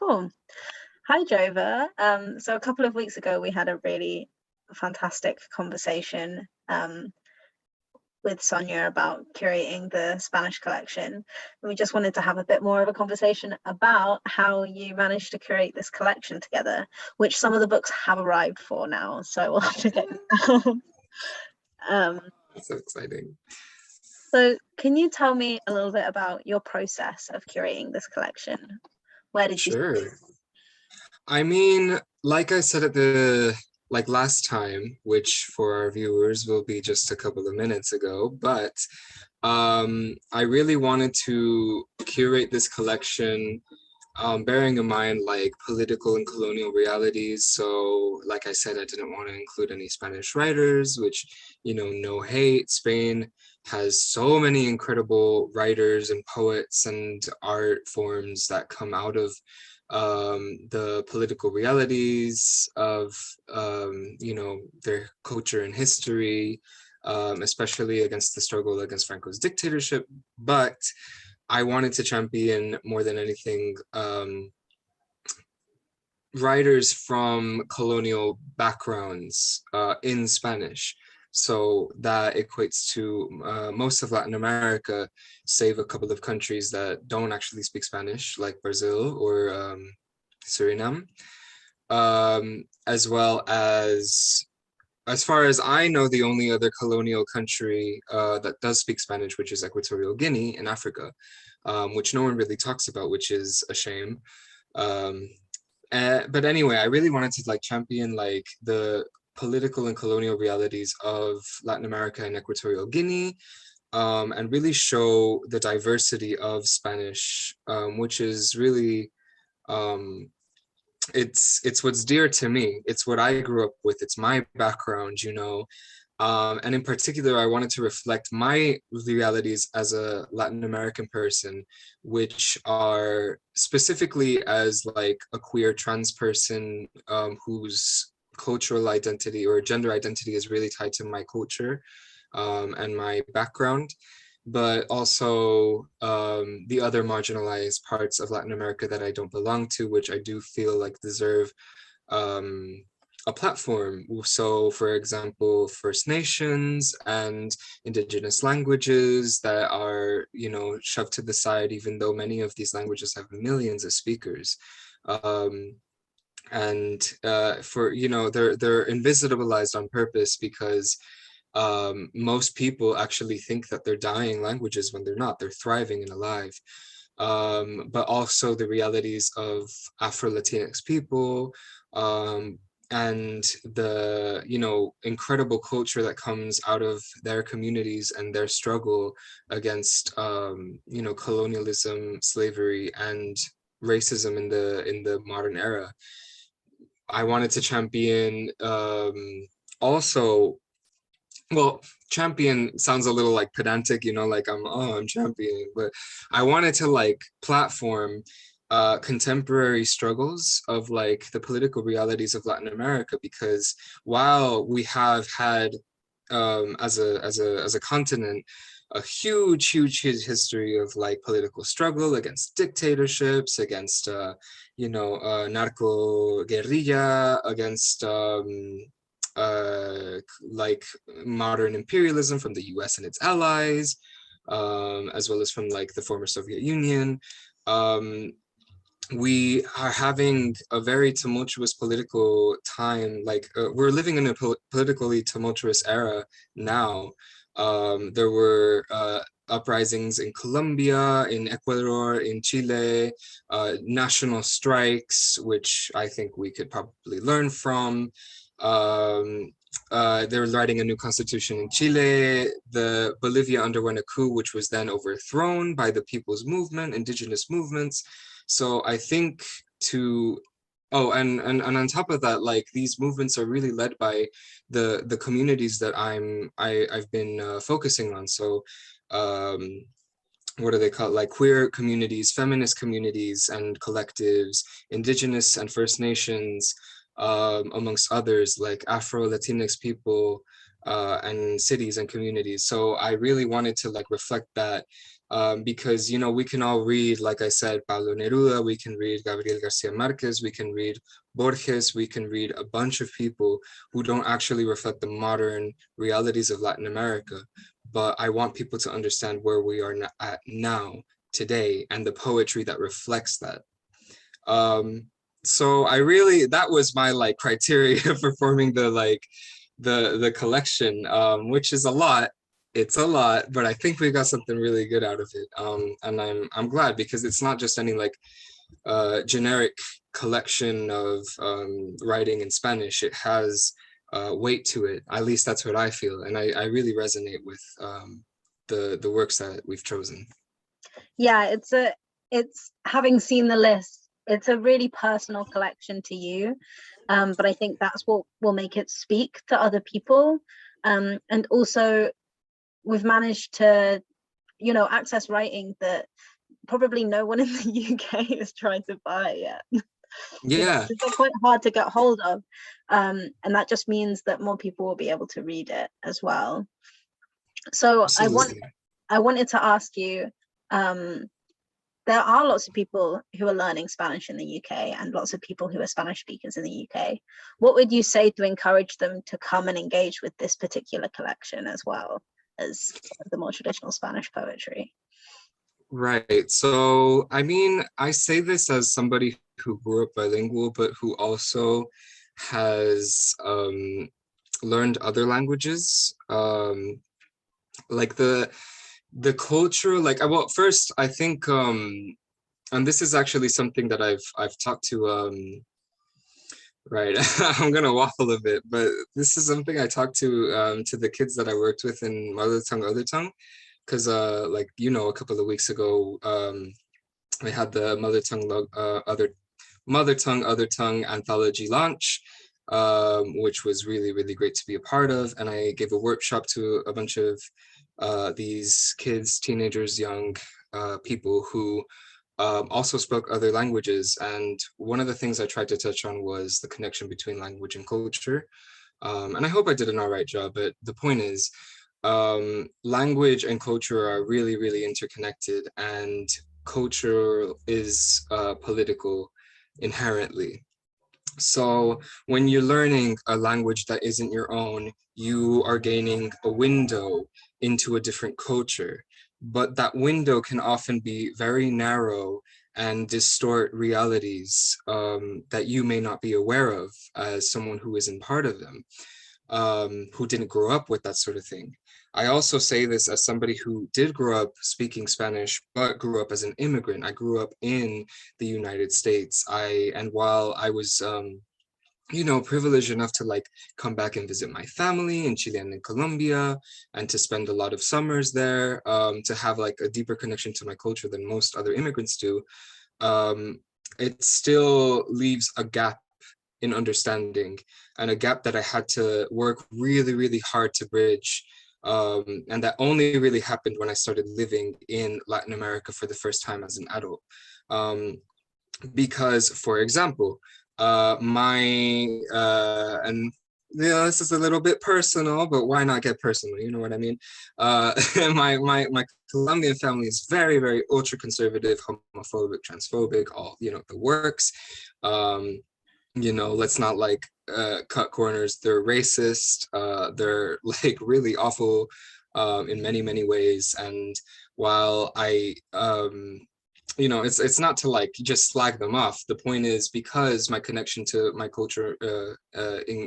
Cool. Hi, Jova. So a couple of weeks ago, we had a really fantastic conversation with Sonia about curating the Spanish collection. And we just wanted to have a bit more of a conversation about how you managed to curate this collection together, which some of the books have arrived for now. So we'll have to get That's so exciting. So can you tell me a little bit about your process of curating this collection? Where did you Sure. I mean, like I said at the last time, which for our viewers will be just a couple of minutes ago, but I really wanted to curate this collection, bearing in mind like political and colonial realities. So like I said, I didn't want to include any Spanish writers, which, no hate. Spain has so many incredible writers and poets and art forms that come out of the political realities of their culture and history, especially against the struggle against Franco's dictatorship. But I wanted to champion more than anything writers from colonial backgrounds in Spanish. So that equates to most of Latin America, save a couple of countries that don't actually speak Spanish, like Brazil or Suriname, as well as far as I know, the only other colonial country that does speak Spanish, which is Equatorial Guinea in Africa, which no one really talks about, which is a shame. But anyway, I really wanted to champion the political and colonial realities of Latin America and Equatorial Guinea, and really show the diversity of Spanish, which is really, it's what's dear to me. It's what I grew up with. It's my background, and in particular, I wanted to reflect my realities as a Latin American person, which are specifically as a queer trans person whose cultural identity or gender identity is really tied to my culture and my background, but also the other marginalized parts of Latin America that I don't belong to, which I do feel deserve a platform. So for example, First Nations and indigenous languages that are, shoved to the side, even though many of these languages have millions of speakers. And for, they're invisibilized on purpose because most people actually think that they're dying languages when they're not. They're thriving and alive. But also the realities of Afro-Latinx people, and the incredible culture that comes out of their communities and their struggle against colonialism, slavery, and racism in the modern era. I wanted to champion also, well, champion sounds a little pedantic, I'm championing, but I wanted to platform contemporary struggles of the political realities of Latin America, because while we have had as a continent a huge history of political struggle against dictatorships, against narco guerrilla, against modern imperialism from the US and its allies, as well as from the former Soviet Union. We are having a very tumultuous political time. We're living in a politically tumultuous era now. There were uprisings in Colombia, in Ecuador, in Chile, national strikes, which I think we could probably learn from. They were writing a new constitution in Chile. Bolivia underwent a coup, which was then overthrown by the people's movement, indigenous movements. So I think and on top of that, these movements are really led by the communities that I've been focusing on. So what are they called? Queer communities, feminist communities and collectives, indigenous and First Nations, amongst others, Afro-Latinx people, and cities and communities. So I really wanted to like reflect that, because, you know, we can all read, like I said, Pablo Neruda, we can read Gabriel Garcia Marquez, we can read Borges, we can read a bunch of people who don't actually reflect the modern realities of Latin America. But I want people to understand where we are at now, today, and the poetry that reflects that. So I really, that was my like criteria for forming the like the collection, which is a lot. It's a lot, but I think we got something really good out of it. And I'm glad, because it's not just any like generic collection of writing in Spanish. It has weight to it. At least that's what I feel, and I really resonate with the works that we've chosen. Yeah, it's having seen the list, it's a really personal collection to you, but I think that's what will make it speak to other people. And also we've managed to, you know, access writing that probably no one in the UK has tried to buy yet. You know, Yeah, they're quite hard to get hold of, and that just means that more people will be able to read it as well. So absolutely. I wanted to ask you, there are lots of people who are learning Spanish in the UK and lots of people who are Spanish speakers in the UK. What would you say to encourage them to come and engage with this particular collection as well as the more traditional Spanish poetry? Right. So, I mean, I say this as somebody who grew up bilingual, but who also has learned other languages. Like the culture, like, well, first, I think, and this is actually something that I've talked to, right, I'm gonna waffle a bit, but this is something I talked to the kids that I worked with in other tongue, because like, you know, a couple of weeks ago, I had the other tongue anthology launch, which was really great to be a part of, and I gave a workshop to a bunch of these kids, teenagers, young people who also spoke other languages. And one of the things I tried to touch on was the connection between language and culture. And I hope I did an all right job, but the point is, language and culture are really interconnected, and culture is political inherently. So when you're learning a language that isn't your own, you are gaining a window into a different culture. But that window can often be very narrow and distort realities that you may not be aware of as someone who isn't part of them, who didn't grow up with that sort of thing. I also say this as somebody who did grow up speaking Spanish, but grew up as an immigrant. I grew up in the United States. And while I was, you know, privileged enough to like come back and visit my family in Chile and in Colombia, and to spend a lot of summers there, to have like a deeper connection to my culture than most other immigrants do, it still leaves a gap in understanding, and a gap that I had to work really hard to bridge. And that only really happened when I started living in Latin America for the first time as an adult. Because, for example, and you know, this is a little bit personal, but why not get personal? You know what I mean? My Colombian family is very ultra conservative, homophobic, transphobic, all, you know, the works. You know, let's not like cut corners. They're racist. They're like really awful in many ways. And while I you know, it's not to like just slag them off. The point is, because my connection to my culture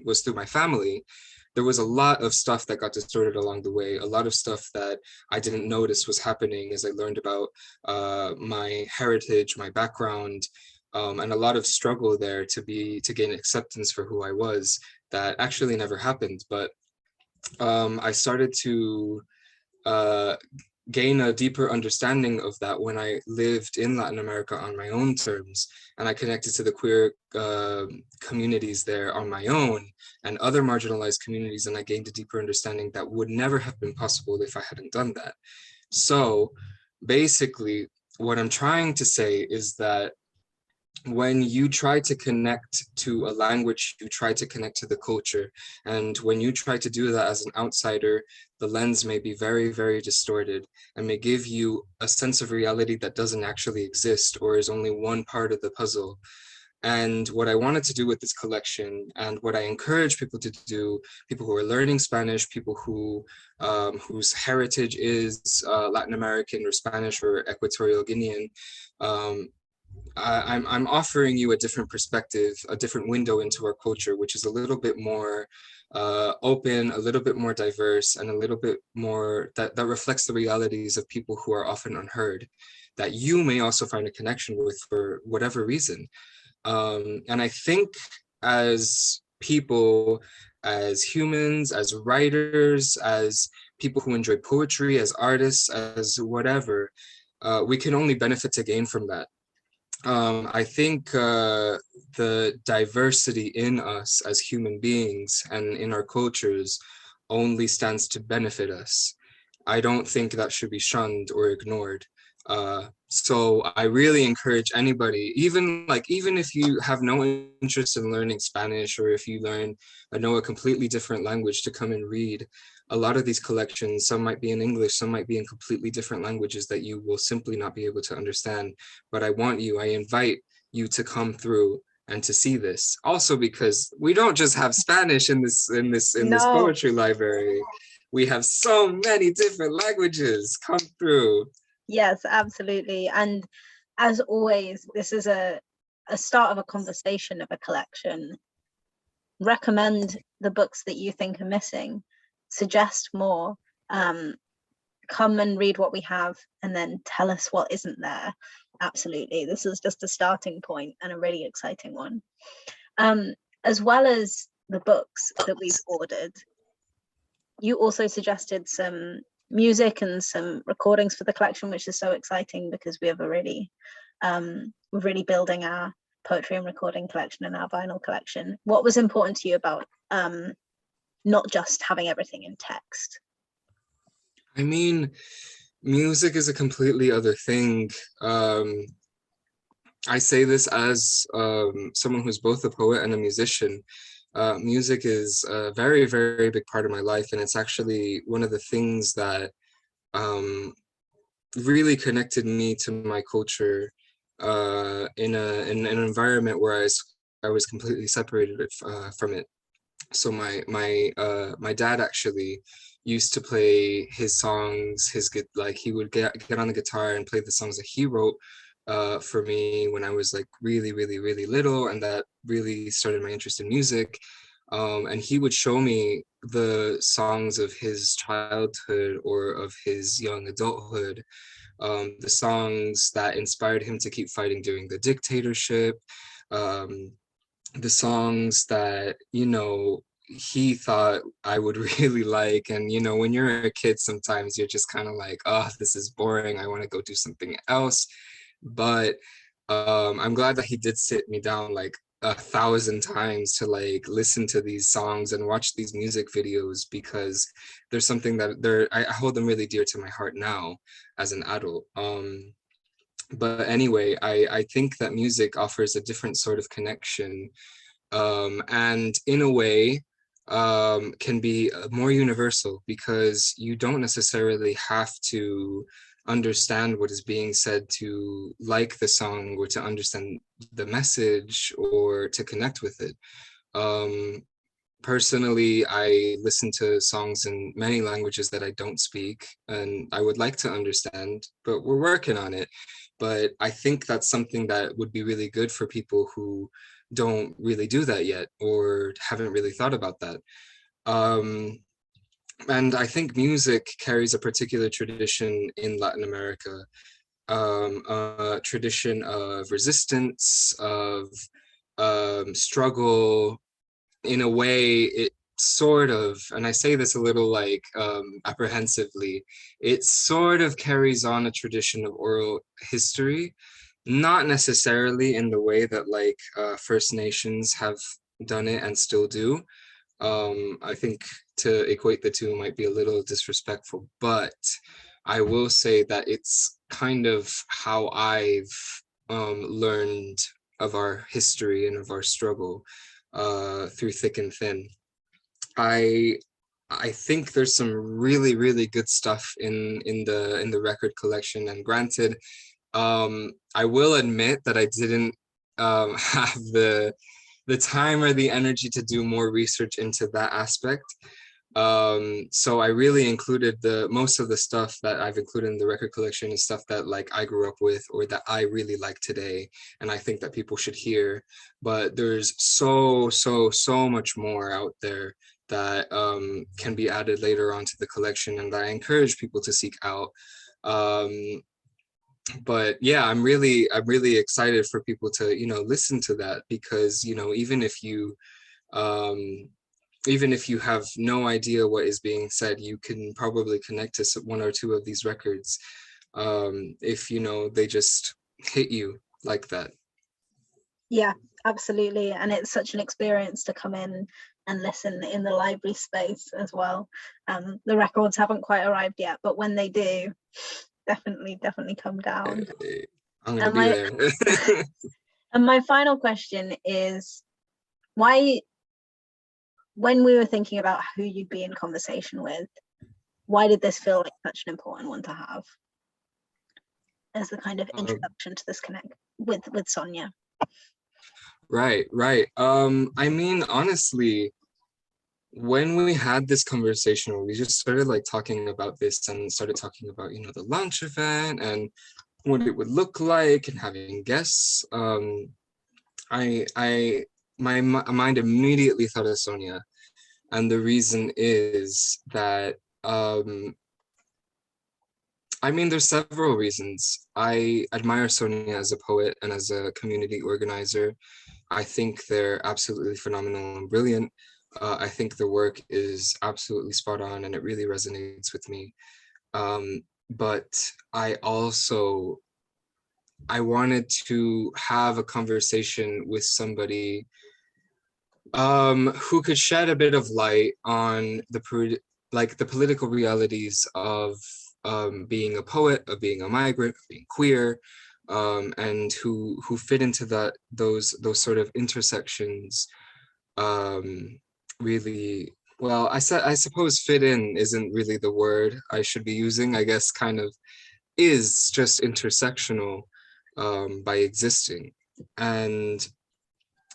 was through my family, there was a lot of stuff that got distorted along the way, a lot of stuff that I didn't notice was happening as I learned about my heritage, my background, and a lot of struggle there to gain acceptance for who I was that actually never happened. But I started to gain a deeper understanding of that when I lived in Latin America on my own terms, and I connected to the queer communities there on my own and other marginalized communities, and I gained a deeper understanding that would never have been possible if I hadn't done that. So basically, what I'm trying to say is that when you try to connect to a language, you try to connect to the culture. And when you try to do that as an outsider, the lens may be very, very distorted and may give you a sense of reality that doesn't actually exist or is only one part of the puzzle. And what I wanted to do with this collection, and what I encourage people to do, people who are learning Spanish, people who whose heritage is Latin American or Spanish or Equatorial Guinean, um, I'm offering you a different perspective, a different window into our culture, which is a little bit more open, a little bit more diverse, and a little bit more that reflects the realities of people who are often unheard, that you may also find a connection with for whatever reason. And I think as people, as humans, as writers, as people who enjoy poetry, as artists, as whatever, we can only benefit to gain from that. I think the diversity in us as human beings and in our cultures only stands to benefit us. I don't think that should be shunned or ignored. So I really encourage anybody, even if you have no interest in learning Spanish, or if you know a completely different language, to come and read a lot of these collections. Some might be in English, some might be in completely different languages that you will simply not be able to understand. But I invite you to come through and to see this. Also, because we don't just have Spanish in this No. poetry library. We have so many different languages. Come through. Yes, absolutely. And as always, this is a start of a conversation of a collection. Recommend the books that you think are missing, suggest more, come and read what we have, and then tell us what isn't there. Absolutely. This is just a starting point and a really exciting one. As well as the books that we've ordered, you also suggested some music and some recordings for the collection, which is so exciting because we have we're really building our poetry and recording collection and our vinyl collection. What was important to you about not just having everything in text? I mean, music is a completely other thing. I say this as someone who's both a poet and a musician. Music is a very, very big part of my life, and it's actually one of the things that really connected me to my culture in an environment where I was completely separated from it. So my dad actually used to play his songs, he would get on the guitar and play the songs that he wrote for me when I was like really, really, really little, and that really started my interest in music. And he would show me the songs of his childhood or of his young adulthood, the songs that inspired him to keep fighting during the dictatorship, um, the songs that, he thought I would really like. And, when you're a kid, sometimes you're just kind of like, oh, this is boring. I want to go do something else. But I'm glad that he did sit me down like 1,000 times to like listen to these songs and watch these music videos, because there's something that I hold them really dear to my heart now as an adult. But anyway, I think that music offers a different sort of connection, and in a way can be more universal, because you don't necessarily have to understand what is being said to like the song or to understand the message or to connect with it. Personally, I listen to songs in many languages that I don't speak and I would like to understand, but we're working on it. But I think that's something that would be really good for people who don't really do that yet or haven't really thought about that. And I think music carries a particular tradition in Latin America, a tradition of resistance, of struggle. In a way, it sort of, and I say this a little like apprehensively, it sort of carries on a tradition of oral history, not necessarily in the way that like First Nations have done it and still do. I think to equate the two might be a little disrespectful, but I will say that it's kind of how I've learned our history and of our struggle through thick and thin. I think there's some really, really good stuff in the record collection, and granted, I will admit that I didn't have the time or the energy to do more research into that aspect. So I really included most of the stuff that I've included in the record collection is stuff that like I grew up with or that I really like today, and I think that people should hear. But there's so much more out there that can be added later on to the collection, and that I encourage people to seek out. But yeah, I'm really excited for people to listen to that, because um, even if you have no idea what is being said, you can probably connect to one or two of these records if they just hit you like that. Yeah, absolutely. And it's such an experience to come in and listen in the library space as well. The records haven't quite arrived yet, but when they do, definitely come down. I'm gonna be there. And my final question is, why, when we were thinking about who you'd be in conversation with, why did this feel like such an important one to have as the kind of introduction to this connect with Sonia? Right. I mean, honestly, when we had this conversation, we just started like talking about this and started talking about, the launch event and what it would look like and having guests. My mind immediately thought of Sonia. And the reason is that, I mean, there's several reasons. I admire Sonia as a poet and as a community organizer. I think they're absolutely phenomenal and brilliant. I think the work is absolutely spot on and it really resonates with me. But I wanted to have a conversation with somebody who could shed a bit of light on the political realities of being a poet, of being a migrant, of being queer, and who fit into those sort of intersections. Really well. I suppose fit in isn't really the word I should be using. I guess kind of is just intersectional by existing, and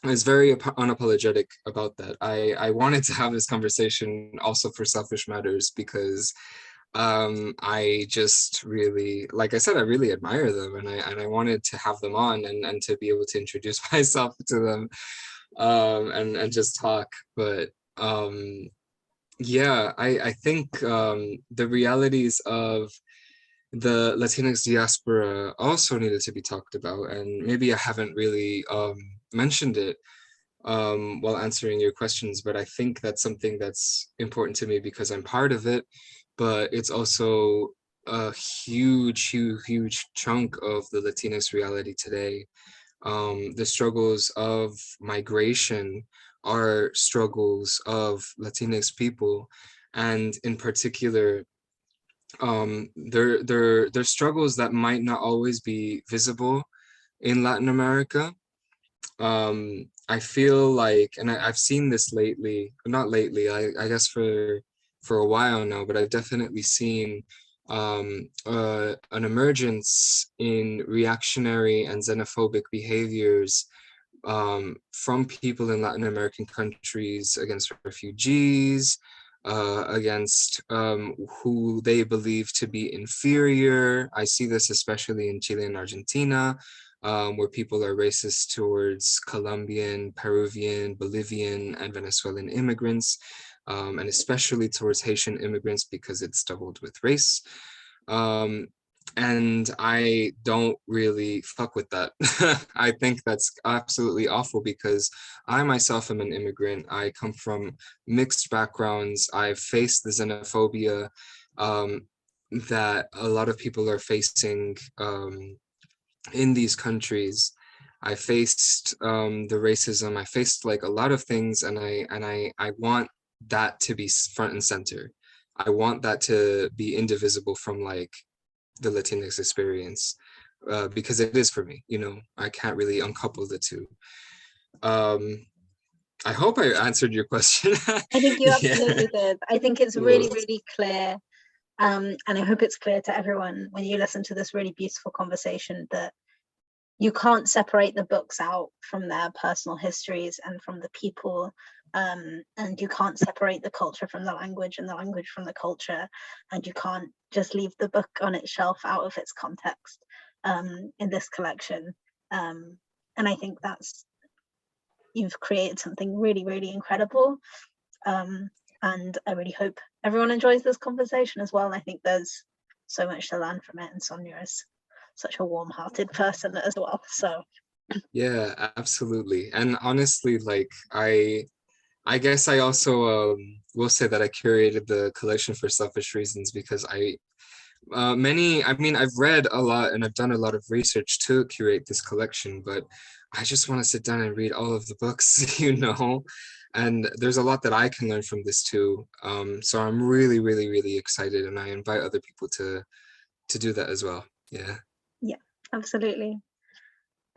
I was very unapologetic about that. I wanted to have this conversation also for selfish matters, because I just really, like I said, I really admire them, and I wanted to have them on and to be able to introduce myself to them and just talk. But yeah, I think the realities of the Latinx diaspora also needed to be talked about, and maybe I haven't really mentioned it while answering your questions, but I think that's something that's important to me because I'm part of it, but it's also a huge chunk of the Latinx reality today. The struggles of migration are struggles of Latinx people, and in particular, they're struggles that might not always be visible in Latin America. I feel like, and I've seen this lately, not lately, I guess for a while now, but I've definitely seen an emergence in reactionary and xenophobic behaviors from people in Latin American countries against refugees, against who they believe to be inferior. I see this especially in Chile and Argentina, where people are racist towards Colombian, Peruvian, Bolivian, and Venezuelan immigrants, and especially towards Haitian immigrants because it's doubled with race. And I don't really fuck with that. I think that's absolutely awful because I myself am an immigrant. I come from mixed backgrounds. I've faced the xenophobia that a lot of people are facing in these countries. I faced the racism. I faced like a lot of things, and I want that to be front and center. I want that to be indivisible from like the Latinx experience. because it is for me, you know, I can't really uncouple the two. I hope I answered your question. I think you Yeah, absolutely did. I think it's cool. really, really clear. And I hope it's clear to everyone when you listen to this really beautiful conversation that you can't separate the books out from their personal histories and from the people. And you can't separate the culture from the language and the language from the culture. And you can't just leave the book on its shelf out of its context in this collection. And I think you've created something really, really incredible. And I really hope everyone enjoys this conversation as well. And I think there's so much to learn from it. And Sonia is such a warm-hearted person as well. So Yeah, absolutely. And honestly, like I guess I also will say that I curated the collection for selfish reasons because I mean, I've read a lot and I've done a lot of research to curate this collection, but I just want to sit down and read all of the books, you know, and there's a lot that I can learn from this too. So I'm really, really, really excited, and I invite other people to do that as well. Yeah. yeah, absolutely.